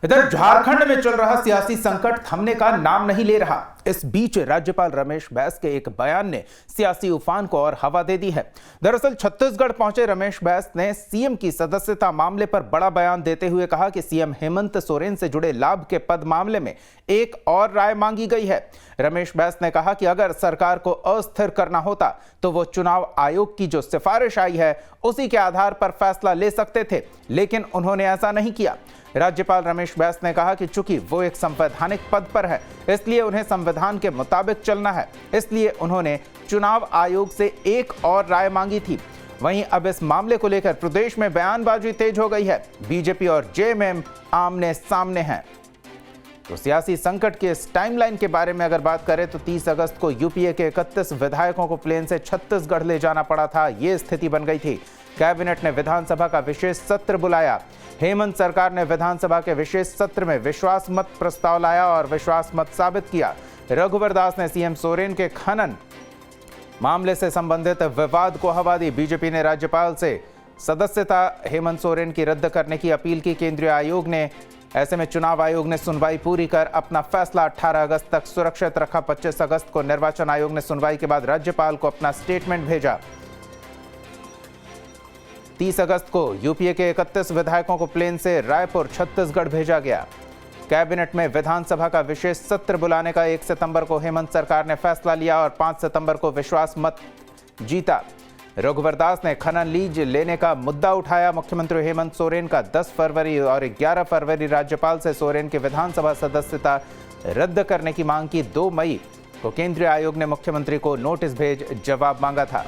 इधर झारखंड में चल रहा सियासी संकट थमने का नाम नहीं ले रहा। इस बीच राज्यपाल रमेश बैस के एक बयान ने सियासी उफान को और हवा दे दी है। दरअसल छत्तीसगढ़ पहुंचे रमेश बैस ने सीएम की सदस्यता मामले पर बड़ा बयान देते हुए कहा कि सीएम हेमंत सोरेन से जुड़े लाभ के पद मामले में एक और राय मांगी गई है। रमेश बैस ने कहा कि अगर सरकार को अस्थिर करना होता तो वो चुनाव आयोग की जो सिफारिश आई है उसी के आधार पर फैसला ले सकते थे, लेकिन उन्होंने ऐसा नहीं किया। राज्यपाल रमेश बैस ने कहा कि चूंकि वो एक संवैधानिक पद पर है इसलिए उन्हें संविधान के मुताबिक चलना है, इसलिए उन्होंने चुनाव आयोग से एक और राय मांगी थी। वहीं अब इस मामले को लेकर प्रदेश में बयानबाजी तेज हो गई है। बीजेपी और जेएमएम आमने सामने हैं। तो सियासी संकट के इस टाइमलाइन के बारे में अगर बात करें तो 30 अगस्त को यूपीए के 31 विधायकों को प्लेन से छत्तीसगढ़ ले जाना पड़ा था। ये स्थिति बन गई थी। कैबिनेट ने विधानसभा का विशेष सत्र बुलाया। हेमंत सरकार ने विधानसभा के विशेष सत्र में विश्वास मत प्रस्ताव लाया और विश्वास मत साबित किया। रघुवर दास ने सीएम सोरेन के खनन मामले से संबंधित विवाद को हवा दी। बीजेपी ने राज्यपाल से सदस्यता हेमंत सोरेन की रद्द करने की अपील की। केंद्रीय आयोग ने ऐसे में चुनाव आयोग ने सुनवाई पूरी कर अपना फैसला 18 अगस्त तक सुरक्षित रखा। 25 अगस्त को निर्वाचन आयोग ने सुनवाई के बाद राज्यपाल को अपना स्टेटमेंट भेजा। 30 अगस्त को यूपीए के 31 विधायकों को प्लेन से रायपुर छत्तीसगढ़ भेजा गया। कैबिनेट में विधानसभा का विशेष सत्र बुलाने का 1 सितंबर को हेमंत सरकार ने फैसला लिया और 5 सितंबर को विश्वास मत जीता। रघुवर दास ने खनन लीज लेने का मुद्दा उठाया। मुख्यमंत्री हेमंत सोरेन का 10 फरवरी और 11 फरवरी राज्यपाल से सोरेन की विधानसभा सदस्यता रद्द करने की मांग की। 2 मई को केंद्रीय आयोग ने मुख्यमंत्री को नोटिस भेज जवाब मांगा था।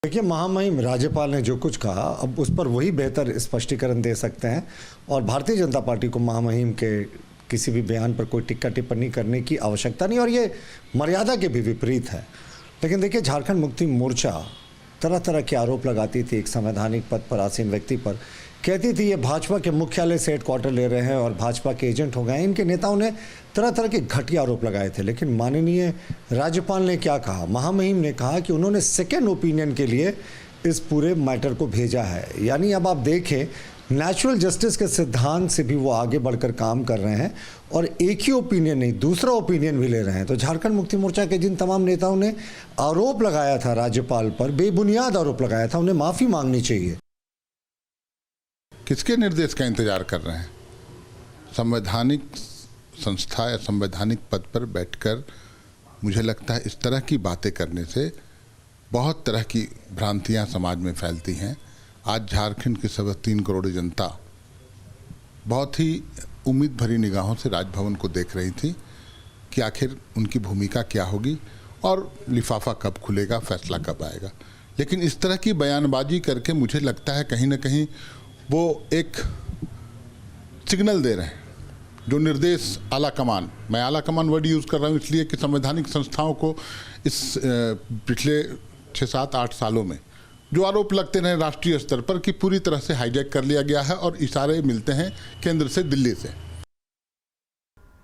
देखिए, महामहिम राज्यपाल ने जो कुछ कहा अब उस पर वही बेहतर स्पष्टीकरण दे सकते हैं और भारतीय जनता पार्टी को महामहिम के किसी भी बयान पर कोई टिक्का टिप्पणी करने की आवश्यकता नहीं और ये मर्यादा के भी विपरीत है। लेकिन देखिए, झारखंड मुक्ति मोर्चा तरह तरह के आरोप लगाती थी एक संवैधानिक पद पर आसीन व्यक्ति पर। कहती थी ये भाजपा के मुख्यालय से हेडक्वार्टर ले रहे हैं और भाजपा के एजेंट हो गए। इनके नेताओं ने तरह तरह के घटिया आरोप लगाए थे। लेकिन माननीय राज्यपाल ने क्या कहा? महामहिम ने कहा कि उन्होंने सेकेंड ओपिनियन के लिए इस पूरे मैटर को भेजा है। यानी अब आप देखें, नेचुरल जस्टिस के सिद्धांत से भी वो आगे बढ़कर काम कर रहे हैं और एक ही ओपिनियन नहीं, दूसरा ओपिनियन भी ले रहे हैं। तो झारखंड मुक्ति मोर्चा के जिन तमाम नेताओं ने आरोप लगाया था राज्यपाल पर, बेबुनियाद आरोप लगाया था, उन्हें माफ़ी मांगनी चाहिए। किसके निर्देश का इंतजार कर रहे हैं? संवैधानिक संस्था या संवैधानिक पद पर बैठकर मुझे लगता है इस तरह की बातें करने से बहुत तरह की भ्रांतियां समाज में फैलती हैं। आज झारखंड की 3.25 करोड़ जनता बहुत ही उम्मीद भरी निगाहों से राजभवन को देख रही थी कि आखिर उनकी भूमिका क्या होगी और लिफाफा कब खुलेगा, फैसला कब आएगा। लेकिन इस तरह की बयानबाजी करके मुझे लगता है कहीं ना कहीं वो एक सिग्नल दे रहे हैं, जो निर्देश आला कमान, मैं आला कमान वर्ड यूज़ कर रहा हूँ इसलिए कि संवैधानिक संस्थाओं को इस पिछले 6-7-8 सालों में जो आरोप लगते रहे राष्ट्रीय स्तर पर कि पूरी तरह से हाईजैक कर लिया गया है और इशारे मिलते हैं केंद्र से, दिल्ली से।